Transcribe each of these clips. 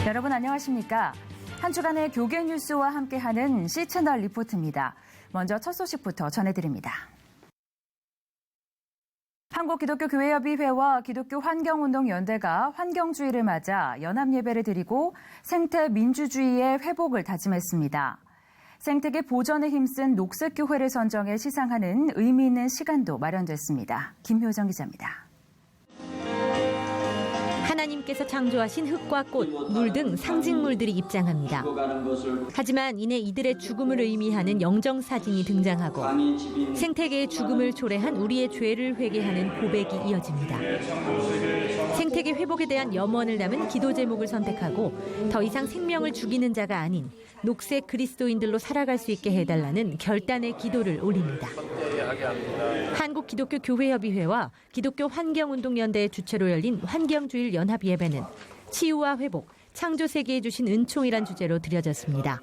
여러분 안녕하십니까? 한 주간의 교계 뉴스와 함께하는 C채널 리포트입니다. 먼저 첫 소식부터 전해드립니다. 한국기독교교회협의회와 기독교환경운동연대가 환경주의를 맞아 연합예배를 드리고 생태민주주의의 회복을 다짐했습니다. 생태계 보전에 힘쓴 녹색교회를 선정해 시상하는 의미 있는 시간도 마련됐습니다. 김효정 기자입니다. 하나님께서 창조하신 흙과 꽃, 물 등 상징물들이 입장합니다. 하지만 이내 이들의 죽음을 의미하는 영정사진이 등장하고 생태계의 죽음을 초래한 우리의 죄를 회개하는 고백이 이어집니다. 생태계 회복에 대한 염원을 담은 기도 제목을 선택하고 더 이상 생명을 죽이는 자가 아닌 녹색 그리스도인들로 살아갈 수 있게 해달라는 결단의 기도를 올립니다. 한국기독교교회협의회와 기독교환경운동연대의 주최로 열린 환경주일 연합예배는 치유와 회복, 창조세계에 주신 은총이란 주제로 드려졌습니다.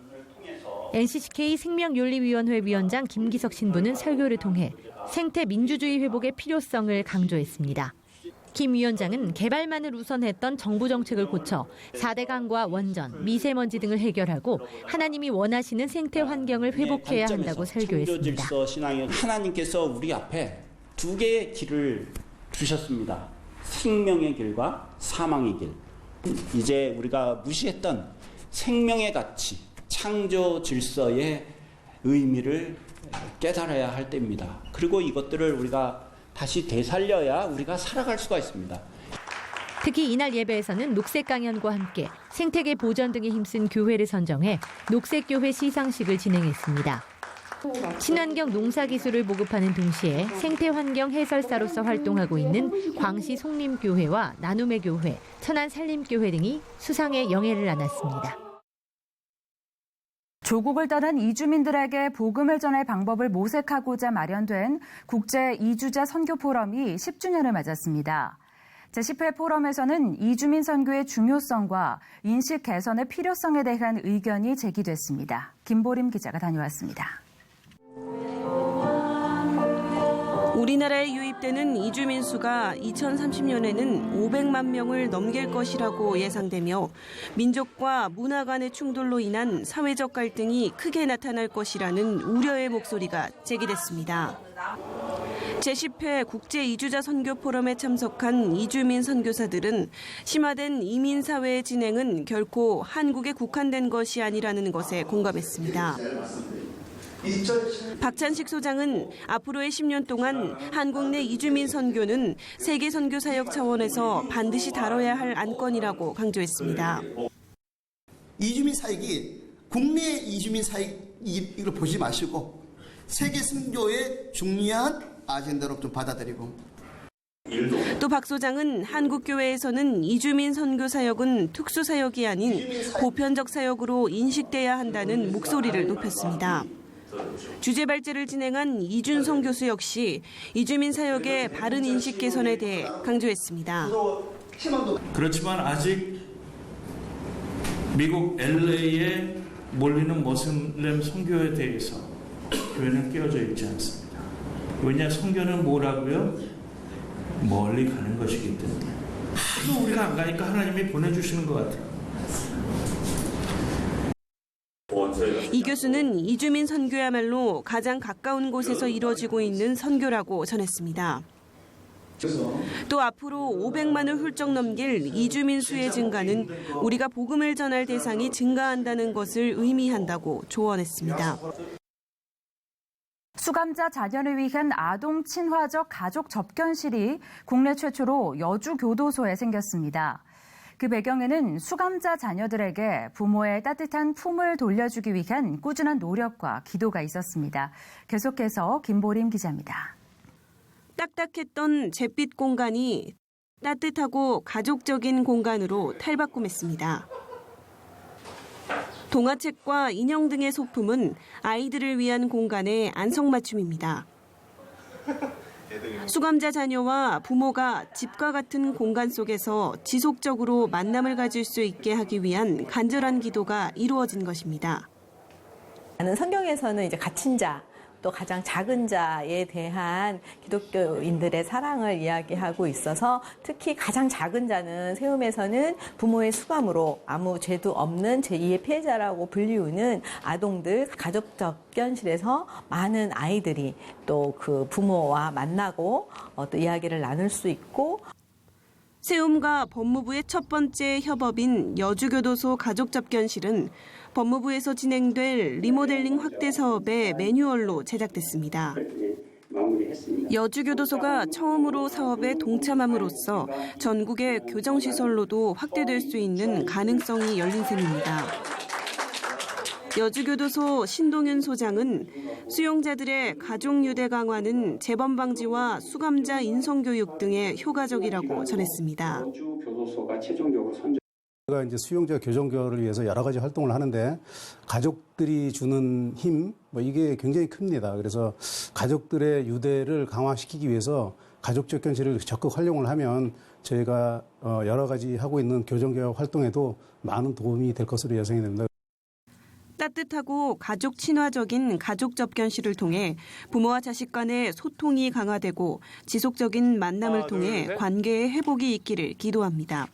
NCCK 생명윤리위원회 위원장 김기석 신부는 설교를 통해 생태민주주의 회복의 필요성을 강조했습니다. 김 위원장은 개발만을 우선했던 정부 정책을 고쳐 4대 강과 원전, 미세먼지 등을 해결하고 하나님이 원하시는 생태 환경을 회복해야 한다고 설교했습니다. 신앙의 하나님께서 우리 앞에 두 개의 길을 주셨습니다. 생명의 길과 사망의 길. 이제 우리가 무시했던 생명의 가치, 창조 질서의 의미를 깨달아야 할 때입니다. 그리고 이것들을 우리가 다시 되살려야 우리가 살아갈 수가 있습니다. 특히 이날 예배에서는 녹색 강연과 함께 생태계 보전 등에 힘쓴 교회를 선정해 녹색교회 시상식을 진행했습니다. 친환경 농사기술을 보급하는 동시에 생태환경 해설사로서 활동하고 있는 광시 송림교회와 나눔의 교회, 천안살림교회 등이 수상의 영예를 안았습니다. 조국을 떠난 이주민들에게 복음을 전할 방법을 모색하고자 마련된 국제 이주자 선교 포럼이 10주년을 맞았습니다. 제10회 포럼에서는 이주민 선교의 중요성과 인식 개선의 필요성에 대한 의견이 제기됐습니다. 김보림 기자가 다녀왔습니다. 우리나라에 유입되는 이주민 수가 2030년에는 500만 명을 넘길 것이라고 예상되며 민족과 문화 간의 충돌로 인한 사회적 갈등이 크게 나타날 것이라는 우려의 목소리가 제기됐습니다. 제10회 국제 이주자 선교 포럼에 참석한 이주민 선교사들은 심화된 이민 사회의 진행은 결코 한국에 국한된 것이 아니라는 것에 공감했습니다. 박찬식 소장은 앞으로의 10년 동안 한국 내 이주민 선교는 세계 선교 사역 차원에서 반드시 다뤄야 할 안건이라고 강조했습니다. 이주민 사역이 국내 이주민 사역을 보지 마시고 세계 선교의 중요한 아젠다로 좀 받아들이고. 또 박 소장은 한국 교회에서는 이주민 선교 사역은 특수 사역이 아닌 보편적 사역으로 인식돼야 한다는 목소리를 높였습니다. 주제 발제를 진행한 이준성 교수 역시 이주민 사역의 바른 인식 개선에 대해 강조했습니다. 그렇지만 아직 미국 LA에 몰리는 모슬렘 선교에 대해서 교회는 깨어져 있지 않습니다. 왜냐, 선교는 뭐라고요? 멀리 가는 것이기 때문에. 하도 우리가 안 가니까 하나님이 보내주시는 것 같아요. 이 교수는 이주민 선교야말로 가장 가까운 곳에서 이루어지고 있는 선교라고 전했습니다. 또 앞으로 500만을 훌쩍 넘길 이주민 수의 증가는 우리가 복음을 전할 대상이 증가한다는 것을 의미한다고 조언했습니다. 수감자 자녀를 위한 아동 친화적 가족 접견실이 국내 최초로 여주 교도소에 생겼습니다. 그 배경에는 수감자 자녀들에게 부모의 따뜻한 품을 돌려주기 위한 꾸준한 노력과 기도가 있었습니다. 계속해서 김보림 기자입니다. 딱딱했던 잿빛 공간이 따뜻하고 가족적인 공간으로 탈바꿈했습니다. 동화책과 인형 등의 소품은 아이들을 위한 공간의 안성맞춤입니다. 수감자 자녀와 부모가 집과 같은 공간 속에서 지속적으로 만남을 가질 수 있게 하기 위한 간절한 기도가 이루어진 것입니다. 성경에서는 이제 갇힌 자, 또 가장 작은 자에 대한 기독교인들의 사랑을 이야기하고 있어서 특히 가장 작은 자는 세움에서는 부모의 수감으로 아무 죄도 없는 제2의 피해자라고 불리우는 아동들, 가족 접견실에서 많은 아이들이 또 그 부모와 만나고 또 이야기를 나눌 수 있고, 세움과 법무부의 첫 번째 협업인 여주교도소 가족접견실은 법무부에서 진행될 리모델링 확대 사업의 매뉴얼로 제작됐습니다. 여주교도소가 처음으로 사업에 동참함으로써 전국의 교정시설로도 확대될 수 있는 가능성이 열린 셈입니다. 여주교도소 신동윤 소장은 수용자들의 가족유대 강화는 재범 방지와 수감자 인성교육 등에 효과적이라고 전했습니다. 저희가 이제 수용자 교정교화를 위해서 여러 가지 활동을 하는데 가족들이 주는 힘, 이게 굉장히 큽니다. 그래서 가족들의 유대를 강화시키기 위해서 가족접견실을 적극 활용을 하면 저희가 여러 가지 하고 있는 교정교화 활동에도 많은 도움이 될 것으로 예상이 됩니다. 따뜻하고 가족 친화적인 가족 접견실을 통해 부모와 자식 간의 소통이 강화되고 지속적인 만남을 통해 관계의 회복이 있기를 기도합니다.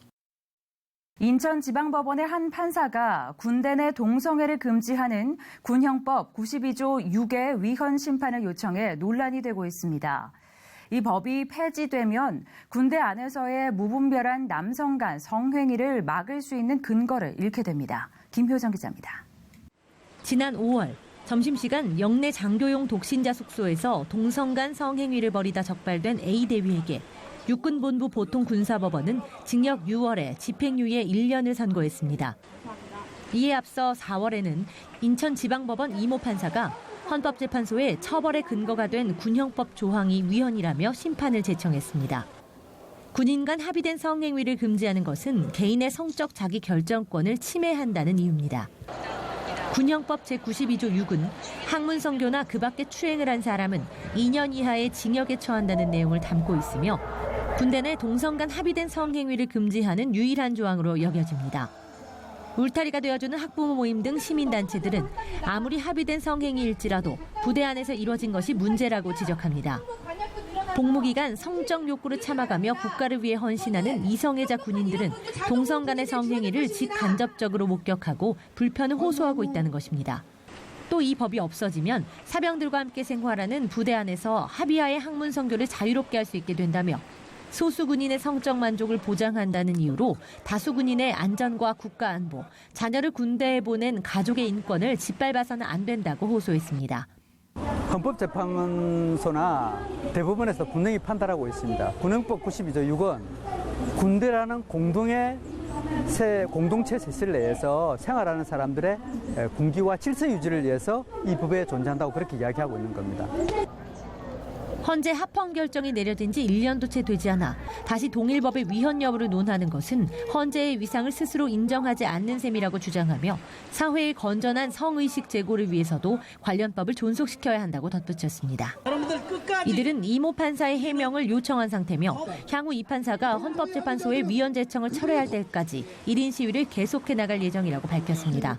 인천지방법원의 한 판사가 군대 내 동성애를 금지하는 군형법 92조 6의 위헌 심판을 요청해 논란이 되고 있습니다. 이 법이 폐지되면 군대 안에서의 무분별한 남성 간 성행위를 막을 수 있는 근거를 잃게 됩니다. 김효정 기자입니다. 지난 5월 점심시간 영내 장교용 독신자 숙소에서 동성 간 성행위를 벌이다 적발된 A 대위에게 육군본부 보통군사법원은 징역 6월에 집행유예 1년을 선고했습니다. 이에 앞서 4월에는 인천지방법원 이모 판사가 헌법재판소에 처벌의 근거가 된 군형법 조항이 위헌이라며 심판을 제청했습니다. 군인 간 합의된 성행위를 금지하는 것은 개인의 성적 자기 결정권을 침해한다는 이유입니다. 군형법 제92조 6은 학문성교나 그 밖에 추행을 한 사람은 2년 이하의 징역에 처한다는 내용을 담고 있으며 군대 내 동성 간 합의된 성행위를 금지하는 유일한 조항으로 여겨집니다. 울타리가 되어주는 학부모 모임 등 시민단체들은 아무리 합의된 성행위일지라도 부대 안에서 이뤄진 것이 문제라고 지적합니다. 복무기간 성적 욕구를 참아가며 국가를 위해 헌신하는 이성애자 군인들은 동성 간의 성행위를 직간접적으로 목격하고 불편을 호소하고 있다는 것입니다. 또 이 법이 없어지면 사병들과 함께 생활하는 부대 안에서 합의하에 학문 성교를 자유롭게 할 수 있게 된다며 소수 군인의 성적 만족을 보장한다는 이유로 다수 군인의 안전과 국가 안보, 자녀를 군대에 보낸 가족의 인권을 짓밟아서는 안 된다고 호소했습니다. 헌법재판소나 대법원에서 분명히 판단하고 있습니다. 군형법 92조 6은 군대라는 공동체 세실 내에서 생활하는 사람들의 군기와 질서 유지를 위해서 이 법에 존재한다고 그렇게 이야기하고 있는 겁니다. 헌재 합헌 결정이 내려진 지 1년도 채 되지 않아 다시 동일법의 위헌 여부를 논하는 것은 헌재의 위상을 스스로 인정하지 않는 셈이라고 주장하며 사회의 건전한 성의식 제고를 위해서도 관련 법을 존속시켜야 한다고 덧붙였습니다. 이들은 이모 판사의 해명을 요청한 상태며 향후 이 판사가 헌법재판소의 위헌 제청을 철회할 때까지 1인 시위를 계속해 나갈 예정이라고 밝혔습니다.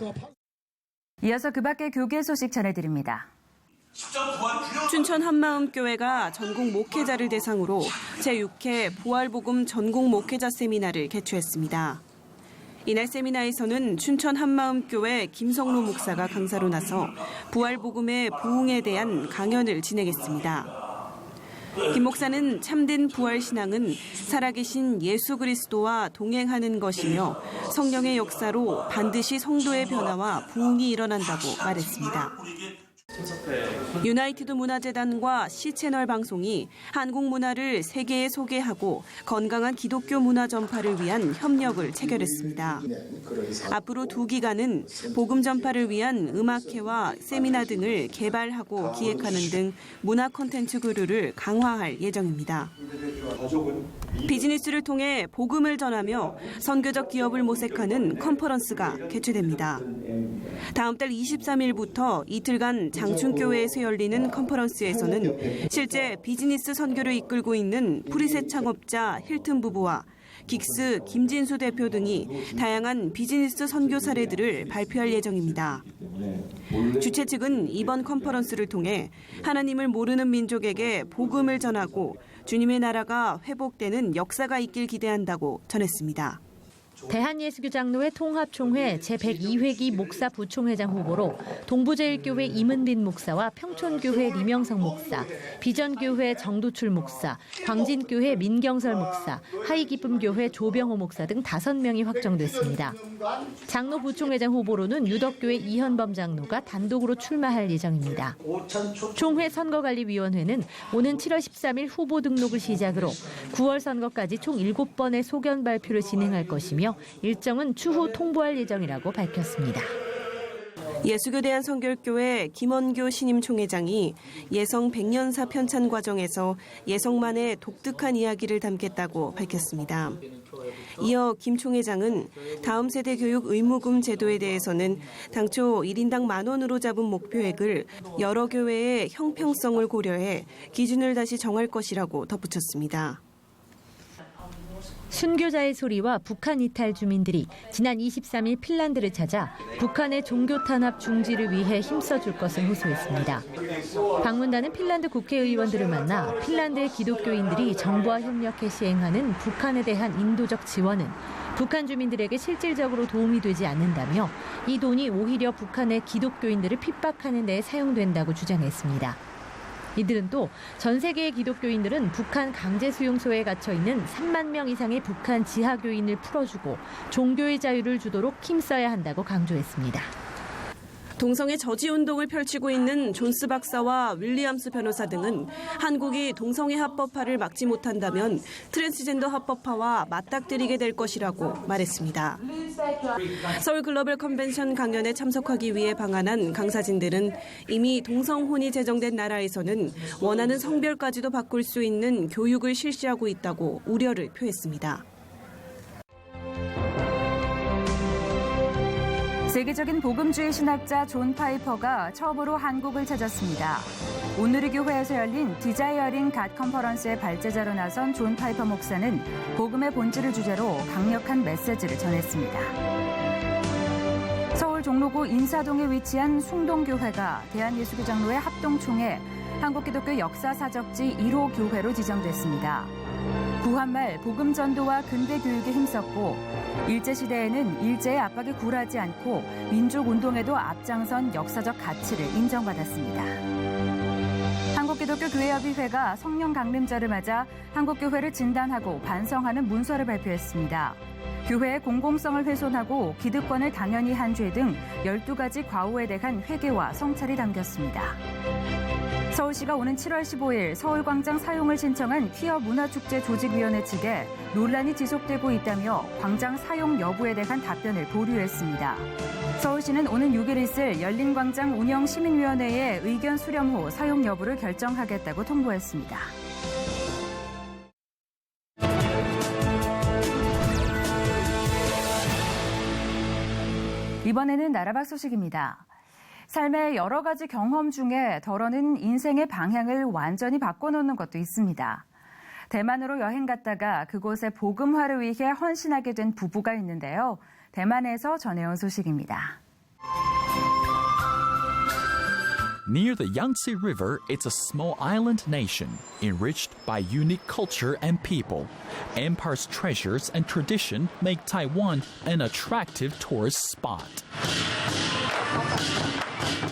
이어서 그 밖의 교계 소식 전해드립니다. 춘천 한마음교회가 전국 목회자를 대상으로 제6회 부활복음 전국 목회자 세미나를 개최했습니다. 이날 세미나에서는 춘천 한마음교회 김성로 목사가 강사로 나서 부활복음의 부흥에 대한 강연을 진행했습니다. 김 목사는 참된 부활신앙은 살아계신 예수 그리스도와 동행하는 것이며 성령의 역사로 반드시 성도의 변화와 부흥이 일어난다고 말했습니다. 유나이티드 문화재단과 C채널 방송이 한국 문화를 세계에 소개하고 건강한 기독교 문화 전파를 위한 협력을 체결했습니다. 앞으로 2기간은 복음 전파를 위한 음악회와 세미나 등을 개발하고 기획하는 등 문화 콘텐츠 교류를 강화할 예정입니다. 비즈니스를 통해 복음을 전하며 선교적 기업을 모색하는 컨퍼런스가 개최됩니다. 다음 달 23일부터 이틀간 장춘교회에서 열리는 컨퍼런스에서는 실제 비즈니스 선교를 이끌고 있는 프리셋 창업자 힐튼 부부와 긱스 김진수 대표 등이 다양한 비즈니스 선교 사례들을 발표할 예정입니다. 주최 측은 이번 컨퍼런스를 통해 하나님을 모르는 민족에게 복음을 전하고 주님의 나라가 회복되는 역사가 있길 기대한다고 전했습니다. 대한예수교장로회 통합총회 제102회기 목사 부총회장 후보로 동부제일교회 임은빈 목사와 평촌교회 리명성 목사, 비전교회 정도출 목사, 광진교회 민경설 목사, 하이기쁨교회 조병호 목사 등 5명이 확정됐습니다. 장로 부총회장 후보로는 유덕교회 이현범 장로가 단독으로 출마할 예정입니다. 총회 선거관리위원회는 오는 7월 13일 후보 등록을 시작으로 9월 선거까지 총 7번의 소견 발표를 진행할 것이며 일정은 추후 통보할 예정이라고 밝혔습니다. 예수교대한성결교회 김원교 신임 총회장이 예성 100년사 편찬 과정에서 예성만의 독특한 이야기를 담겠다고 밝혔습니다. 이어 김 총회장은 다음 세대 교육 의무금 제도에 대해서는 당초 1인당 10,000원으로 잡은 목표액을 여러 교회의 형평성을 고려해 기준을 다시 정할 것이라고 덧붙였습니다. 순교자의 소리와 북한 이탈 주민들이 지난 23일 핀란드를 찾아 북한의 종교 탄압 중지를 위해 힘써줄 것을 호소했습니다. 방문단은 핀란드 국회의원들을 만나 핀란드의 기독교인들이 정부와 협력해 시행하는 북한에 대한 인도적 지원은 북한 주민들에게 실질적으로 도움이 되지 않는다며 이 돈이 오히려 북한의 기독교인들을 핍박하는 데 사용된다고 주장했습니다. 이들은 또 전 세계의 기독교인들은 북한 강제수용소에 갇혀 있는 3만 명 이상의 북한 지하교인을 풀어주고 종교의 자유를 주도록 힘써야 한다고 강조했습니다. 동성애 저지 운동을 펼치고 있는 존스 박사와 윌리엄스 변호사 등은 한국이 동성애 합법화를 막지 못한다면 트랜스젠더 합법화와 맞닥뜨리게 될 것이라고 말했습니다. 서울 글로벌 컨벤션 강연에 참석하기 위해 방한한 강사진들은 이미 동성혼이 제정된 나라에서는 원하는 성별까지도 바꿀 수 있는 교육을 실시하고 있다고 우려를 표했습니다. 세계적인 복음주의 신학자 존 파이퍼가 처음으로 한국을 찾았습니다. 온누리 교회에서 열린 디자이어링 갓 컨퍼런스의 발제자로 나선 존 파이퍼 목사는 복음의 본질을 주제로 강력한 메시지를 전했습니다. 서울 종로구 인사동에 위치한 숭동교회가 대한예수교장로회 합동총회 한국기독교 역사사적지 1호 교회로 지정됐습니다. 구한말 복음 전도와 근대 교육에 힘썼고 일제시대에는 일제의 압박에 굴하지 않고 민족운동에도 앞장선 역사적 가치를 인정받았습니다. 한국기독교교회협의회가 성령 강림절을 맞아 한국교회를 진단하고 반성하는 문서를 발표했습니다. 교회의 공공성을 훼손하고 기득권을 당연히 한 죄 등 12가지 과오에 대한 회개와 성찰이 담겼습니다. 서울시가 오는 7월 15일 서울광장 사용을 신청한 퀴어 문화축제 조직위원회 측에 논란이 지속되고 있다며 광장 사용 여부에 대한 답변을 보류했습니다. 서울시는 오는 6일 있을 열린광장 운영시민위원회의 의견 수렴 후 사용 여부를 결정하겠다고 통보했습니다. 이번에는 나라밖 소식입니다. 삶의 여러 가지 경험 중에 덜어는 인생의 방향을 완전히 바꿔놓는 것도 있습니다. 대만으로 여행 갔다가 그곳의 복음화를 위해 헌신하게 된 부부가 있는데요. 대만에서 전해온 소식입니다. Near the Yangtze River, it's a small island nation, enriched by unique culture and people. Empire's treasures and tradition make Taiwan an attractive tourist spot.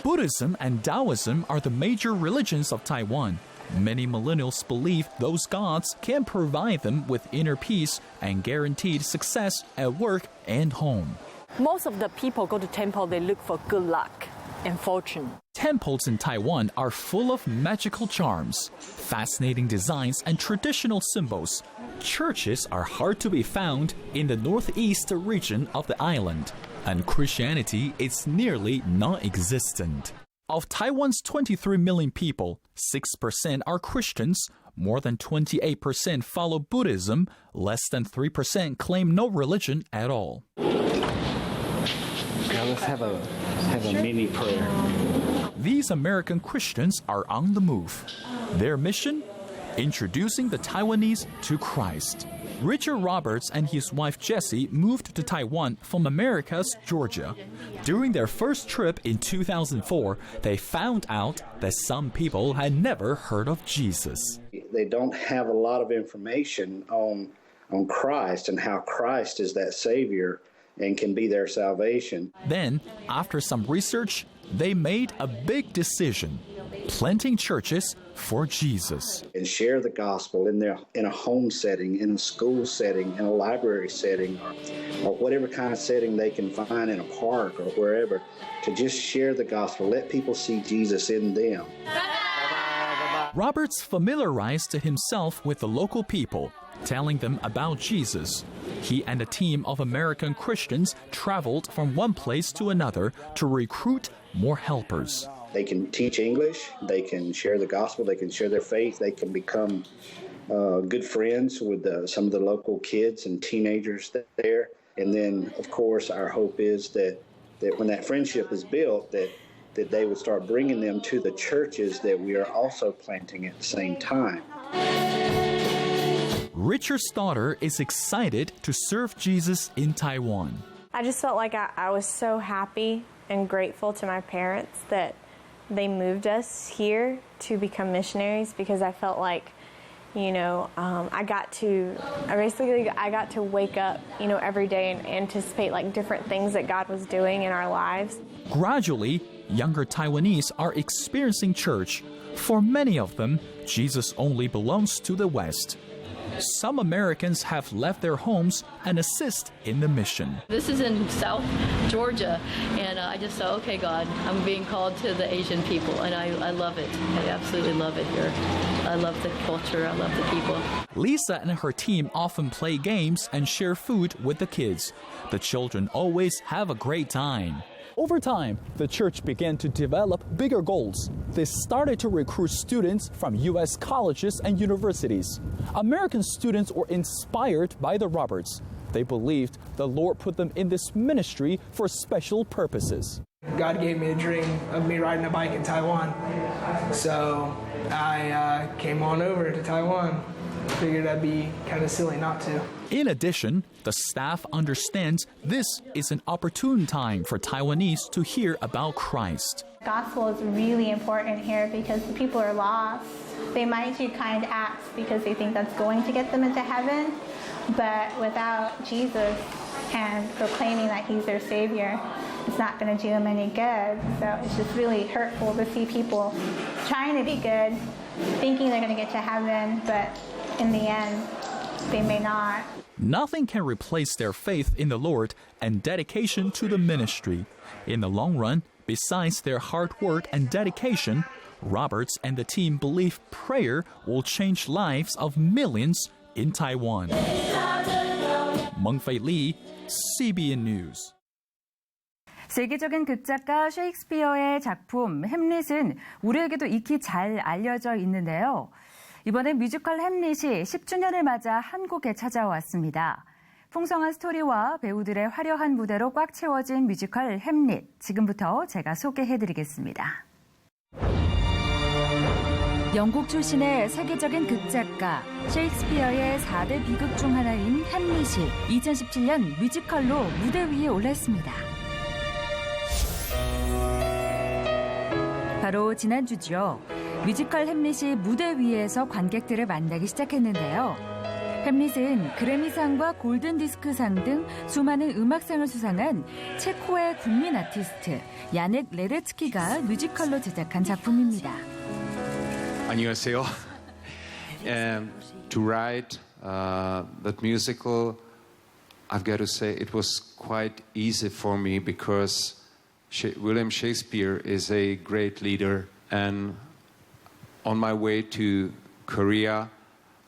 Buddhism and Taoism are the major religions of Taiwan. Many millennials believe those gods can provide them with inner peace and guaranteed success at work and home. Most of the people go to temple, they look for good luck and fortune. Temples in Taiwan are full of magical charms, fascinating designs, and traditional symbols. Churches are hard to be found in the northeast region of the island, and Christianity is nearly non-existent. Of Taiwan's 23 million people, 6% are Christians, more than 28% follow Buddhism, less than 3% claim no religion at all. Let's have a mini prayer. These American Christians are on the move. Their mission? introducing the Taiwanese to Christ. Richard Roberts and his wife Jessie moved to Taiwan from America's Georgia. During their first trip in 2004, they found out that some people had never heard of Jesus. They don't have a lot of information on Christ and how Christ is that Savior and can be their salvation. Then, after some research, they made a big decision: planting churches for Jesus. And share the gospel in a home setting, in a school setting, in a library setting, or whatever kind of setting they can find in a park or wherever, to just share the gospel, let people see Jesus in them. Roberts familiarized himself with the local people, telling them about Jesus. He and a team of American Christians traveled from one place to another to recruit more helpers. They can teach English, they can share the gospel, they can share their faith, they can become good friends with some of the local kids and teenagers there. And then, of course, our hope is that when that friendship is built, that they would start bringing them to the churches that we are also planting at the same time. Richard Stoddard is excited to serve Jesus in Taiwan. I just felt like I was so happy and grateful to my parents that they moved us here to become missionaries, because I felt like, I got to wake up, every day and anticipate like different things that God was doing in our lives. Gradually, younger Taiwanese are experiencing church. For many of them, Jesus only belongs to the West. Some Americans have left their homes and assist in the mission. This is in South Georgia, and I just thought, okay, God, I'm being called to the Asian people, and I love it. I absolutely love it here. I love the culture. I love the people. Lisa and her team often play games and share food with the kids. The children always have a great time. Over time, the church began to develop bigger goals. They started to recruit students from U.S. colleges and universities. American students were inspired by the Roberts. They believed the Lord put them in this ministry for special purposes. God gave me a dream of me riding a bike in Taiwan. So I came on over to Taiwan. Figured that'd be kind of silly not to. In addition, the staff understands this is an opportune time for Taiwanese to hear about Christ. Gospel is really important here because the people are lost. They might do kind acts because they think that's going to get them into heaven, but without Jesus and proclaiming that he's their Savior, it's not going to do them any good. So it's just really hurtful to see people trying to be good, thinking they're going to get to heaven, but in the end, they may not. Nothing can replace their faith in the Lord and dedication to the ministry. In the long run, besides their hard work and dedication, Roberts and the team believe prayer will change lives of millions in Taiwan. Mengfei Li, CBN News. 세계적인 극작가 셰익스피어의 작품 햄릿은 우리에게도 익히 잘 알려져 있는데요. 이번에 뮤지컬 햄릿이 10주년을 맞아 한국에 찾아왔습니다. 풍성한 스토리와 배우들의 화려한 무대로 꽉 채워진 뮤지컬 햄릿. 지금부터 제가 소개해드리겠습니다. 영국 출신의 세계적인 극작가 셰익스피어의 4대 비극 중 하나인 햄릿이 2017년 뮤지컬로 무대 위에 올랐습니다. 바로 지난주죠. 뮤지컬 햄릿이 무대 위에서 관객들을 만나기 시작했는데요. 햄릿은 그래미상과 골든디스크상 등 수많은 음악상을 수상한 체코의 국민 아티스트 야넥 레데츠키가 뮤지컬로 제작한 작품입니다. 안녕하세요. To write that musical, I've got to say it was quite easy for me because William Shakespeare is a great leader, and on my way to Korea,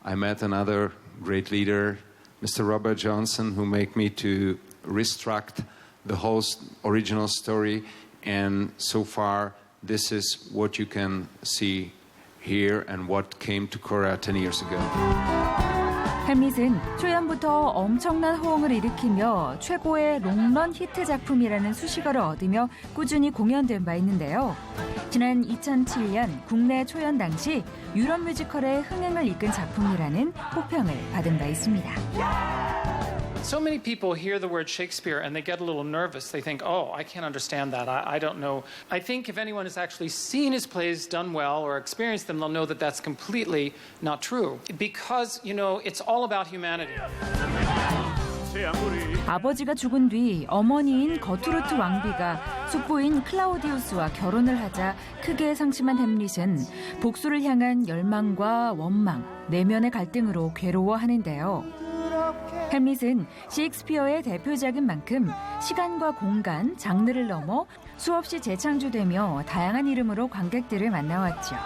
I met another great leader, Mr. Robert Johnson, who made me to restruct the whole original story, and so far this is what you can see here and what came to Korea 10 years ago. 햄릿은 초연부터 엄청난 호응을 일으키며 최고의 롱런 히트 작품이라는 수식어를 얻으며 꾸준히 공연된 바 있는데요. 지난 2007년 국내 초연 당시 유럽 뮤지컬의 흥행을 이끈 작품이라는 호평을 받은 바 있습니다. So many people hear the word Shakespeare and they get a little nervous. They think, oh, I can't understand that. I don't know. I think if anyone has actually seen his plays done well or experienced them, they'll know that that's completely not true. Because, you know, it's all about humanity. 아버지가 죽은 뒤 어머니인 거투르트 왕비가 숙부인 클라우디우스와 결혼을 하자 크게 상심한 햄릿은 복수를 향한 열망과 원망, 내면의 갈등으로 괴로워하는데요. 햄릿은 셰익스피어의 대표작인 만큼 시간과 공간, 장르를 넘어 수없이 재창조되며 다양한 이름으로 관객들을 만나왔죠.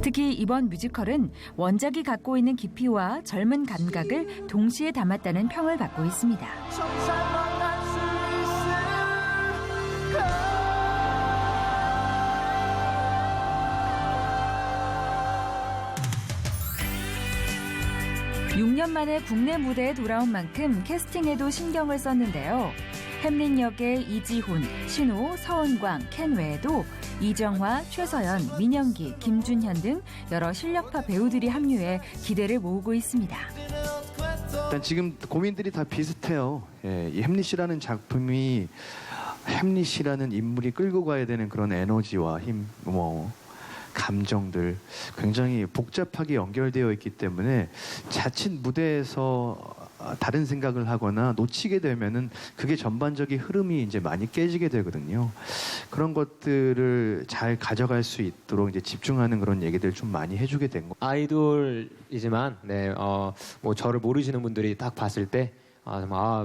특히 이번 뮤지컬은 원작이 갖고 있는 깊이와 젊은 감각을 동시에 담았다는 평을 받고 있습니다. 6년 만에 국내 무대에 돌아온 만큼 캐스팅에도 신경을 썼는데요. 햄릿 역의 이지훈, 신호, 서은광, 켄 외에도 이정화, 최서연, 민영기, 김준현 등 여러 실력파 배우들이 합류해 기대를 모으고 있습니다. 일단 지금 고민들이 다 비슷해요. 예, 이 햄릿이라는 작품이 햄릿이라는 인물이 끌고 가야 되는 그런 에너지와 힘, 감정들 굉장히 복잡하게 연결되어 있기 때문에 자칫 무대에서 다른 생각을 하거나 놓치게 되면은 그게 전반적인 흐름이 이제 많이 깨지게 되거든요. 그런 것들을 잘 가져갈 수 있도록 이제 집중하는 그런 얘기들 좀 많이 해주게 된 거. 아이돌이지만 뭐 저를 모르시는 분들이 딱 봤을 때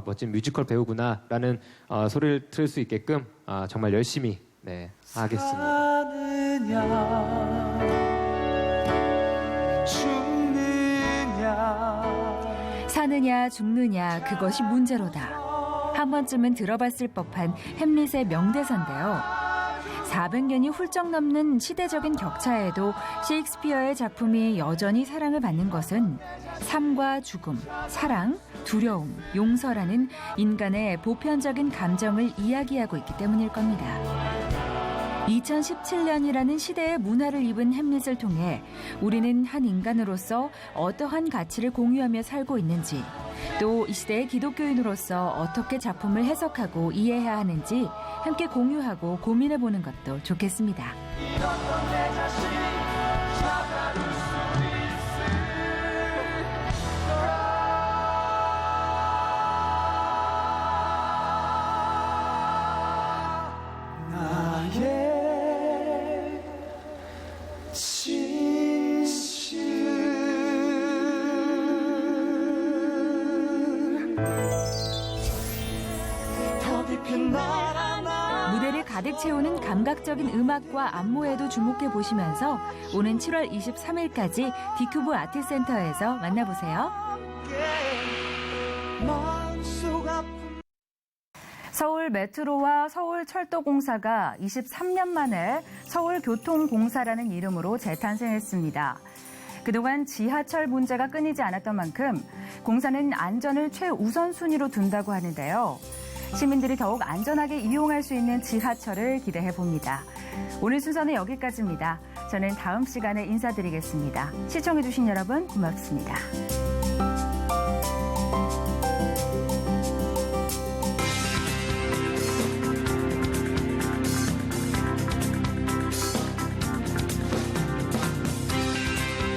멋진 뮤지컬 배우구나라는 소리를 들을 수 있게끔 정말 열심히 하겠습니다. 사느냐 죽느냐 그것이 문제로다. 한 번쯤은 들어봤을 법한 햄릿의 명대사인데요. 400년이 훌쩍 넘는 시대적인 격차에도 셰익스피어의 작품이 여전히 사랑을 받는 것은 삶과 죽음, 사랑, 두려움, 용서라는 인간의 보편적인 감정을 이야기하고 있기 때문일 겁니다. 2017년이라는 시대의 문화를 입은 햄릿을 통해 우리는 한 인간으로서 어떠한 가치를 공유하며 살고 있는지, 또 이 시대의 기독교인으로서 어떻게 작품을 해석하고 이해해야 하는지 함께 공유하고 고민해보는 것도 좋겠습니다. 무대를 가득 채우는 감각적인 음악과 안무에도 주목해 보시면서 오는 7월 23일까지 디큐브 아트센터에서 만나보세요. 서울 메트로와 서울철도공사가 23년 만에 서울교통공사라는 이름으로 재탄생했습니다. 그동안 지하철 문제가 끊이지 않았던 만큼 공사는 안전을 최우선순위로 둔다고 하는데요. 시민들이 더욱 안전하게 이용할 수 있는 지하철을 기대해 봅니다. 오늘 순서는 여기까지입니다. 저는 다음 시간에 인사드리겠습니다. 시청해주신 여러분 고맙습니다.